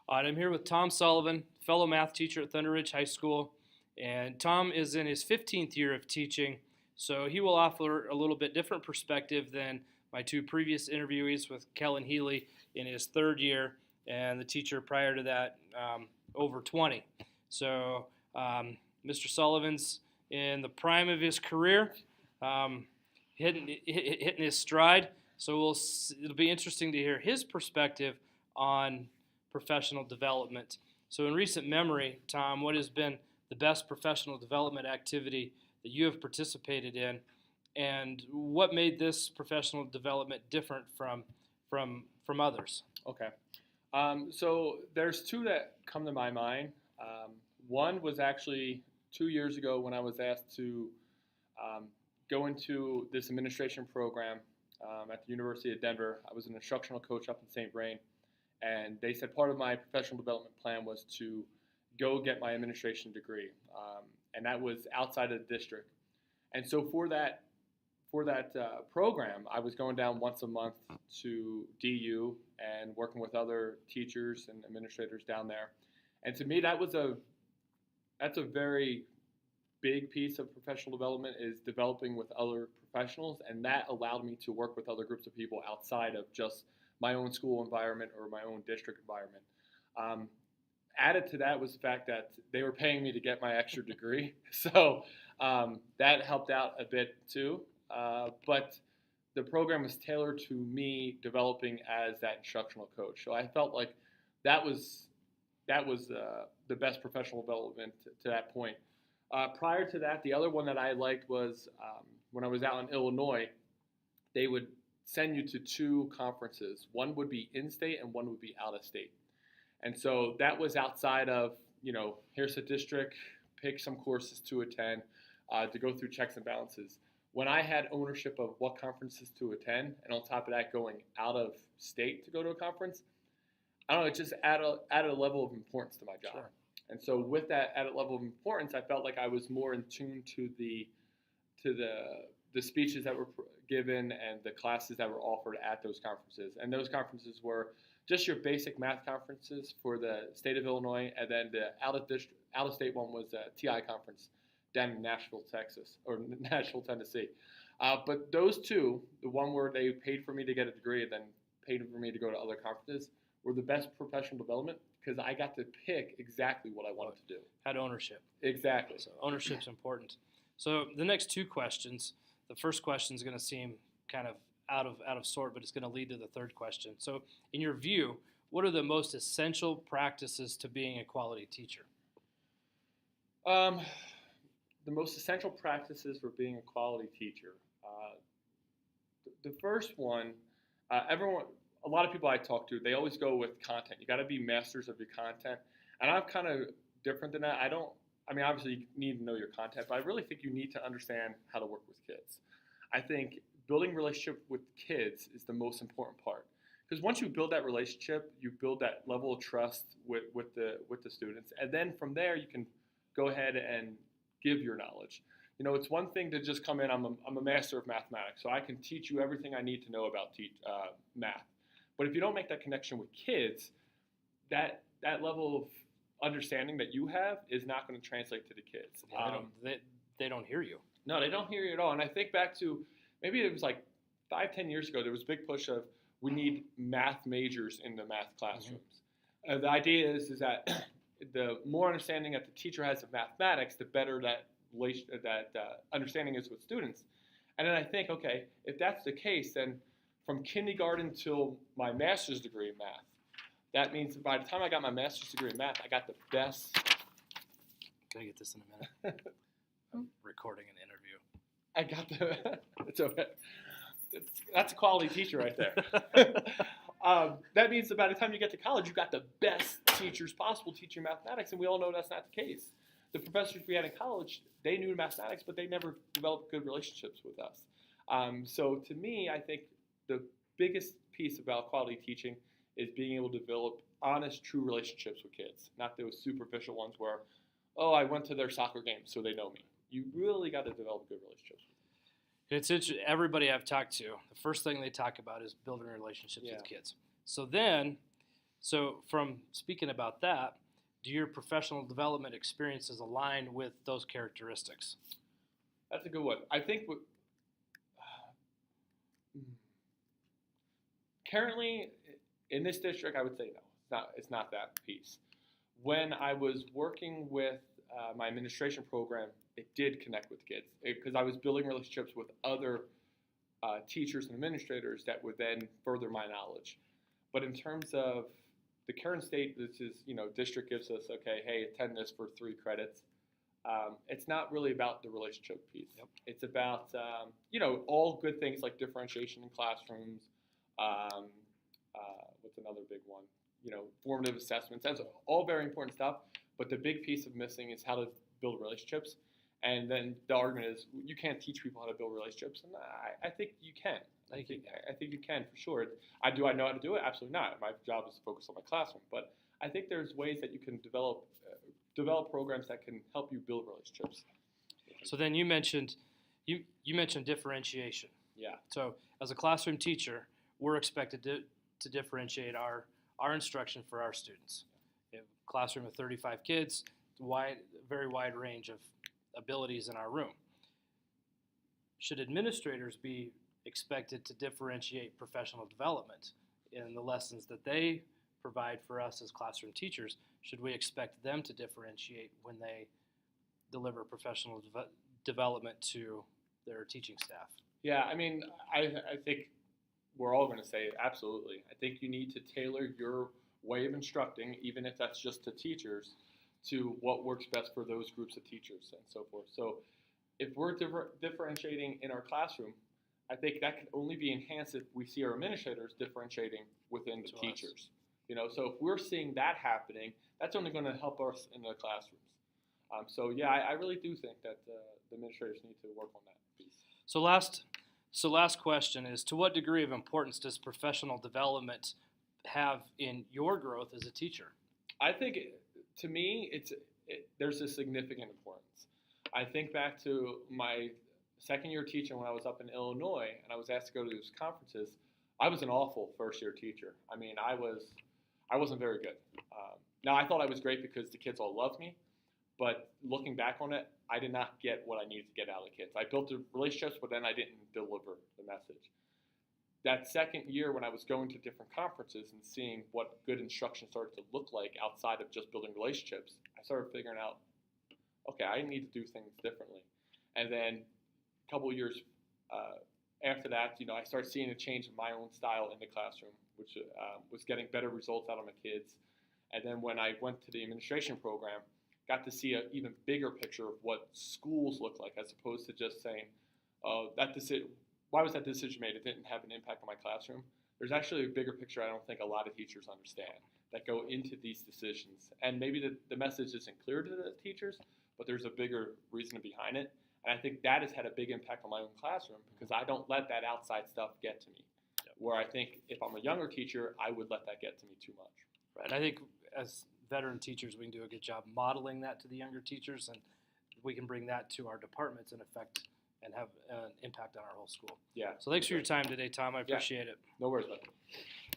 All right, I'm here with Tom Sullivan, fellow math teacher at Thunder Ridge High School. And Tom is in his 15th year of teaching, so he will offer a little bit different perspective than my two previous interviewees with Kellen Healy in his third year, and the teacher prior to that, over 20. So, Mr. Sullivan's in the prime of his career, hitting his stride. So it'll be interesting to hear his perspective on professional development. So in recent memory, Tom, what has been the best professional development activity that you have participated in, and what made this professional development different from others? Okay. So there's two that come to my mind. One was actually 2 years ago when I was asked to go into this administration program at the University of Denver. I was an instructional coach up in St. Vrain, and they said part of my professional development plan was to go get my administration degree, and that was outside of the district. And so for that program, I was going down once a month to DU and working with other teachers and administrators down there. And to me, that's a very big piece of professional development, is developing with other professionals, and that allowed me to work with other groups of people outside of just my own school environment or my own district environment. Added to that was the fact that they were paying me to get my extra degree, so that helped out a bit too. But the program was tailored to me developing as that instructional coach. So I felt like that was the best professional development to that point. Prior to that, the other one that I liked was when I was out in Illinois, they would send you to two conferences. One would be in-state and one would be out-of-state. And so that was outside of, here's a district, pick some courses to attend, to go through checks and balances. When I had ownership of what conferences to attend, and on top of that going out of state to go to a conference, I don't know, it just added a level of importance to my job. Sure. And so with that added level of importance, I felt like I was more in tune to the speeches that were given and the classes that were offered at those conferences. And those conferences were just your basic math conferences for the state of Illinois, and then the out-of-state one was a TI conference down in Nashville, Texas, or Nashville, Tennessee. But those two, the one where they paid for me to get a degree and then paid for me to go to other conferences, were the best professional development because I got to pick exactly what I wanted to do. Had ownership. Exactly. So ownership's important. So the next two questions, the first question is going to seem kind of out of sort, but it's going to lead to the third question. So in your view, what are the most essential practices to being a quality teacher? The most essential practices for being a quality teacher. The first one, a lot of people I talk to, they always go with content. You got to be masters of your content, and I'm kind of different than that. Obviously you need to know your content, but I really think you need to understand how to work with kids. I think building relationship with kids is the most important part, because once you build that relationship, you build that level of trust with the students, and then from there you can go ahead and give your knowledge. It's one thing to just come in. I'm a master of mathematics, so I can teach you everything I need to know about math. But if you don't make that connection with kids, that level of understanding that you have is not going to translate to the kids. They don't hear you. No, they don't hear you at all. And I think back to maybe it was like 5-10 years ago, there was a big push of we need math majors in the math classrooms. Mm-hmm. The idea is that the more understanding that the teacher has of mathematics, the better that understanding is with students. And then I think, okay, if that's the case, then from kindergarten till my master's degree in math, that means by the time I got my master's degree in math, I got the best. Can I get this in a minute? I'm recording an interview. I got it's okay. That's a quality teacher right there. That means that by the time you get to college, you got the best teachers possible teaching mathematics, and we all know that's not the case. The professors we had in college, they knew mathematics, but they never developed good relationships with us. So to me, I think the biggest piece about quality teaching is being able to develop honest, true relationships with kids, not those superficial ones where, oh, I went to their soccer game, so they know me. You really got to develop good relationships with them. It's interesting. Everybody I've talked to, the first thing they talk about is building relationships with kids. So So from speaking about that, do your professional development experiences align with those characteristics? That's a good one. I think currently in this district, I would say no. It's not that piece. When I was working with my administration program, it did connect with kids because I was building relationships with other teachers and administrators that would then further my knowledge. But in terms of the current state, this is, district gives us, okay, hey, attend this for 3 credits. It's not really about the relationship piece. Yep. It's about, all good things like differentiation in classrooms. What's another big one? Formative assessments. That's all very important stuff. But the big piece of missing is how to build relationships. And then the argument is you can't teach people how to build relationships, and I think you can. I think you can for sure. Do I know how to do it? Absolutely not. My job is to focus on my classroom, but I think there's ways that you can develop programs that can help you build relationships. So then you mentioned differentiation. Yeah. So as a classroom teacher, we're expected to differentiate our instruction for our students. We have a classroom of 35 kids, very wide range of abilities in our room. Should administrators be expected to differentiate professional development in the lessons that they provide for us as classroom teachers? Should we expect them to differentiate when they deliver professional development to their teaching staff? Yeah, I mean, I think we're all going to say absolutely. I think you need to tailor your way of instructing, even if that's just to teachers, to what works best for those groups of teachers and so forth. So if we're differentiating in our classroom, I think that can only be enhanced if we see our administrators differentiating within the teachers. So if we're seeing that happening, that's only going to help us in the classrooms. I really do think that the administrators need to work on that piece. So last question is, to what degree of importance does professional development have in your growth as a teacher? I think, to me, there's a significant importance. I think back to my second year teaching when I was up in Illinois and I was asked to go to these conferences. I was an awful first year teacher. I mean, I wasn't very good. Now, I thought I was great because the kids all loved me, but looking back on it, I did not get what I needed to get out of the kids. I built the relationships, but then I didn't deliver the message. That second year when I was going to different conferences and seeing what good instruction started to look like outside of just building relationships, I started figuring out, okay, I need to do things differently. And then a couple of years after that, I started seeing a change in my own style in the classroom, which was getting better results out of my kids. And then when I went to the administration program, got to see an even bigger picture of what schools look like, as opposed to just saying, why was that decision made? It didn't have an impact on my classroom. There's actually a bigger picture I don't think a lot of teachers understand that go into these decisions. And maybe the message isn't clear to the teachers, but there's a bigger reason behind it. And I think that has had a big impact on my own classroom because I don't let that outside stuff get to me. Yep. Where I think if I'm a younger teacher, I would let that get to me too much. Right. I think as veteran teachers, we can do a good job modeling that to the younger teachers, and we can bring that to our departments and have an impact on our whole school. Yeah. So thanks for your time today, Tom. I appreciate it. No worries, bud.